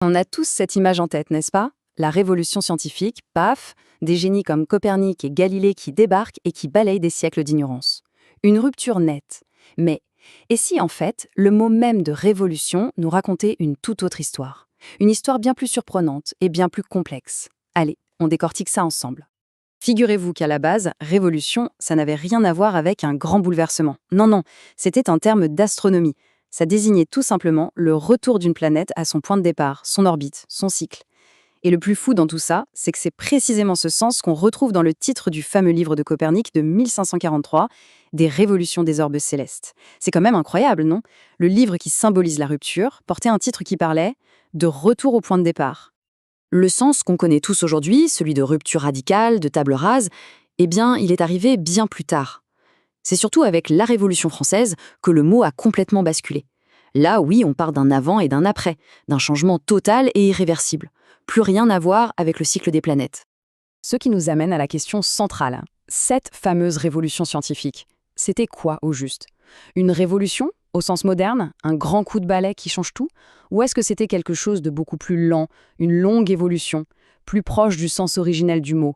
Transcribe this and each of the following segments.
On a tous cette image en tête, n'est-ce pas? La révolution scientifique, paf, des génies comme Copernic et Galilée qui débarquent et qui balayent des siècles d'ignorance. Une rupture nette. Mais, et si en fait, le mot même de révolution nous racontait une toute autre histoire? Une histoire bien plus surprenante et bien plus complexe. Allez, on décortique ça ensemble. Figurez-vous qu'à la base, révolution, ça n'avait rien à voir avec un grand bouleversement. Non, non, c'était un terme d'astronomie. Ça désignait tout simplement le retour d'une planète à son point de départ, son orbite, son cycle. Et le plus fou dans tout ça, c'est que c'est précisément ce sens qu'on retrouve dans le titre du fameux livre de Copernic de 1543, Des révolutions des orbes célestes. C'est quand même incroyable, non? Le livre qui symbolise la rupture portait un titre qui parlait de retour au point de départ. Le sens qu'on connaît tous aujourd'hui, celui de rupture radicale, de table rase, eh bien, il est arrivé bien plus tard. C'est surtout avec la Révolution française que le mot a complètement basculé. Là, oui, on part d'un avant et d'un après, d'un changement total et irréversible. Plus rien à voir avec le cycle des planètes. Ce qui nous amène à la question centrale. Cette fameuse révolution scientifique, c'était quoi au juste? Une révolution, au sens moderne, un grand coup de balai qui change tout? Ou est-ce que c'était quelque chose de beaucoup plus lent, une longue évolution, plus proche du sens originel du mot?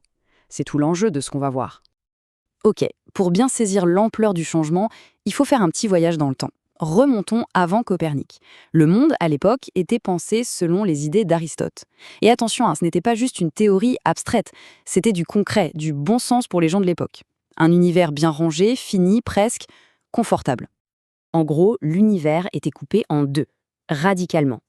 C'est tout l'enjeu de ce qu'on va voir. Ok, pour bien saisir l'ampleur du changement, il faut faire un petit voyage dans le temps. Remontons avant Copernic. Le monde, à l'époque, était pensé selon les idées d'Aristote. Et attention, ce n'était pas juste une théorie abstraite, c'était du concret, du bon sens pour les gens de l'époque. Un univers bien rangé, fini, presque, confortable. En gros, l'univers était coupé en deux, radicalement.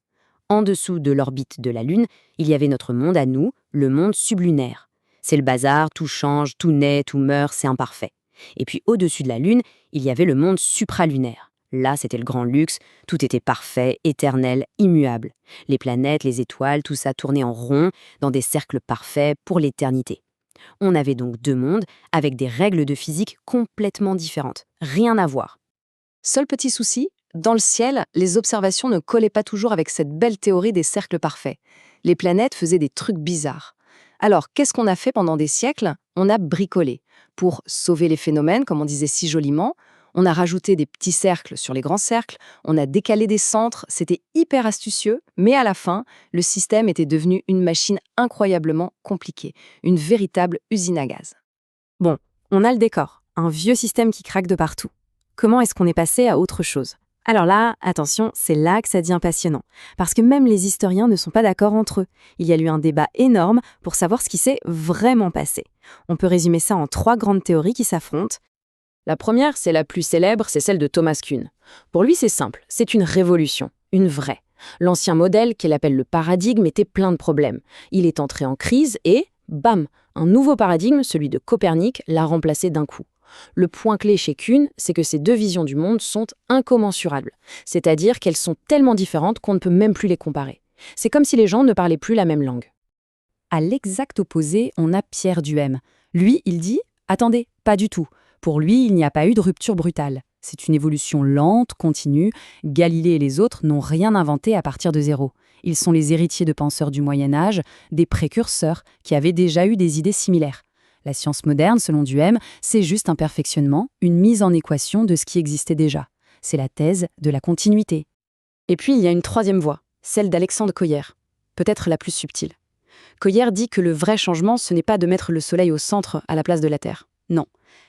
En dessous de l'orbite de la Lune, il y avait notre monde à nous, le monde sublunaire. C'est le bazar, tout change, tout naît, tout meurt, c'est imparfait. Et puis au-dessus de la Lune, il y avait le monde supralunaire. Là, c'était le grand luxe, tout était parfait, éternel, immuable. Les planètes, les étoiles, tout ça tournait en rond, dans des cercles parfaits pour l'éternité. On avait donc deux mondes, avec des règles de physique complètement différentes. Rien à voir. Seul petit souci, dans le ciel, les observations ne collaient pas toujours avec cette belle théorie des cercles parfaits. Les planètes faisaient des trucs bizarres. Alors, qu'est-ce qu'on a fait pendant des siècles? On a bricolé. Pour sauver les phénomènes, comme on disait si joliment, on a rajouté des petits cercles sur les grands cercles, on a décalé des centres, c'était hyper astucieux, mais à la fin, le système était devenu une machine incroyablement compliquée, une véritable usine à gaz. Bon, on a le décor, un vieux système qui craque de partout. Comment est-ce qu'on est passé à autre chose? Alors là, attention, c'est là que ça devient passionnant. Parce que même les historiens ne sont pas d'accord entre eux. Il y a eu un débat énorme pour savoir ce qui s'est vraiment passé. On peut résumer ça en 3 grandes théories qui s'affrontent. La première, c'est la plus célèbre, c'est celle de Thomas Kuhn. Pour lui, c'est simple, c'est une révolution, une vraie. L'ancien modèle, qu'il appelle le paradigme, était plein de problèmes. Il est entré en crise et, bam, un nouveau paradigme, celui de Copernic, l'a remplacé d'un coup. Le point clé chez Kuhn, c'est que ces deux visions du monde sont incommensurables, c'est-à-dire qu'elles sont tellement différentes qu'on ne peut même plus les comparer. C'est comme si les gens ne parlaient plus la même langue. À l'exact opposé, on a Pierre Duhem. Lui, il dit « Attendez, pas du tout. Pour lui, il n'y a pas eu de rupture brutale. C'est une évolution lente, continue. Galilée et les autres n'ont rien inventé à partir de zéro. Ils sont les héritiers de penseurs du Moyen-Âge, des précurseurs qui avaient déjà eu des idées similaires. La science moderne, selon Duhem, c'est juste un perfectionnement, une mise en équation de ce qui existait déjà. C'est la thèse de la continuité. Et puis, il y a une troisième voie, celle d'Alexandre Coyer, peut-être la plus subtile. Coyer dit que le vrai changement, ce n'est pas de mettre le soleil au centre à la place de la Terre. Non,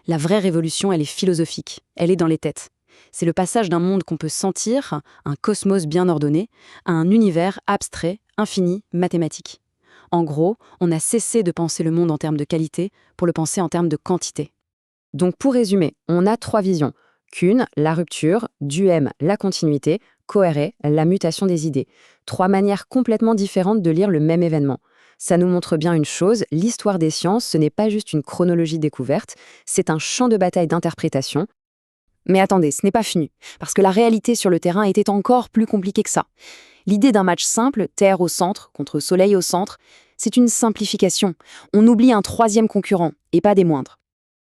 la vraie révolution, elle est philosophique, elle est dans les têtes. C'est le passage d'un monde qu'on peut sentir, un cosmos bien ordonné, à un univers abstrait, infini, mathématique. En gros, on a cessé de penser le monde en termes de qualité pour le penser en termes de quantité. Donc pour résumer, on a 3 visions. Kuhn, la rupture, Duhem, la continuité, Coyer, la mutation des idées. 3 manières complètement différentes de lire le même événement. Ça nous montre bien une chose, l'histoire des sciences, ce n'est pas juste une chronologie découverte, c'est un champ de bataille d'interprétation. Mais attendez, ce n'est pas fini, parce que la réalité sur le terrain était encore plus compliquée que ça. L'idée d'un match simple, Terre au centre contre Soleil au centre, c'est une simplification. On oublie un 3e concurrent, et pas des moindres.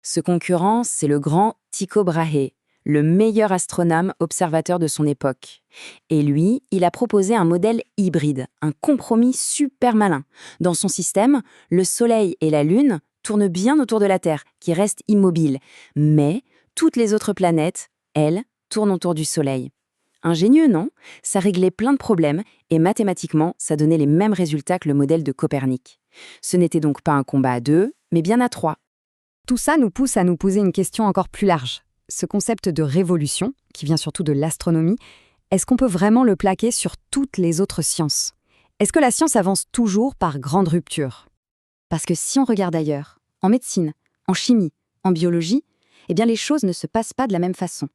Ce concurrent, c'est le grand Tycho Brahe, le meilleur astronome observateur de son époque. Et lui, il a proposé un modèle hybride, un compromis super malin. Dans son système, le Soleil et la Lune tournent bien autour de la Terre, qui reste immobile. Mais toutes les autres planètes, elles, tournent autour du Soleil. Ingénieux, non? Ça réglait plein de problèmes et mathématiquement, ça donnait les mêmes résultats que le modèle de Copernic. Ce n'était donc pas un combat à deux, mais bien à trois. Tout ça nous pousse à nous poser une question encore plus large. Ce concept de révolution, qui vient surtout de l'astronomie, est-ce qu'on peut vraiment le plaquer sur toutes les autres sciences? Est-ce que la science avance toujours par grande rupture? Parce que si on regarde ailleurs, en médecine, en chimie, en biologie, eh bien les choses ne se passent pas de la même façon.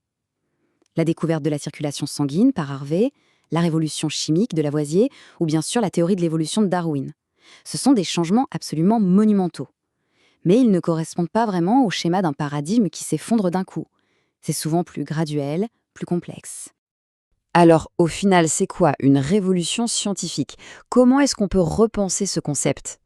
La découverte de la circulation sanguine par Harvey, la révolution chimique de Lavoisier ou bien sûr la théorie de l'évolution de Darwin. Ce sont des changements absolument monumentaux. Mais ils ne correspondent pas vraiment au schéma d'un paradigme qui s'effondre d'un coup. C'est souvent plus graduel, plus complexe. Alors, au final, c'est quoi une révolution scientifique? Comment est-ce qu'on peut repenser ce concept?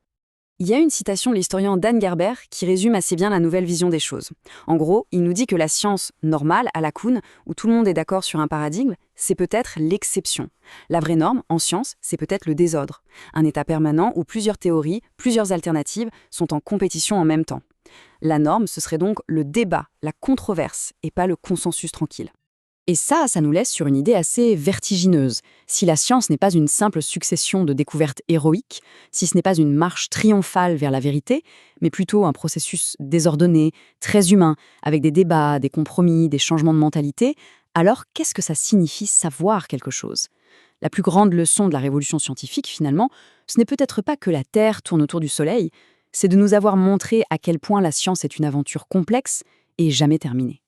Il y a une citation de l'historien Dan Gerber qui résume assez bien la nouvelle vision des choses. En gros, il nous dit que la science normale, à la Kuhn, où tout le monde est d'accord sur un paradigme, c'est peut-être l'exception. La vraie norme, en science, c'est peut-être le désordre. Un état permanent où plusieurs théories, plusieurs alternatives sont en compétition en même temps. La norme, ce serait donc le débat, la controverse, et pas le consensus tranquille. Et ça nous laisse sur une idée assez vertigineuse. Si la science n'est pas une simple succession de découvertes héroïques, si ce n'est pas une marche triomphale vers la vérité, mais plutôt un processus désordonné, très humain, avec des débats, des compromis, des changements de mentalité, alors qu'est-ce que ça signifie savoir quelque chose? La plus grande leçon de la révolution scientifique, finalement, ce n'est peut-être pas que la Terre tourne autour du Soleil, c'est de nous avoir montré à quel point la science est une aventure complexe et jamais terminée.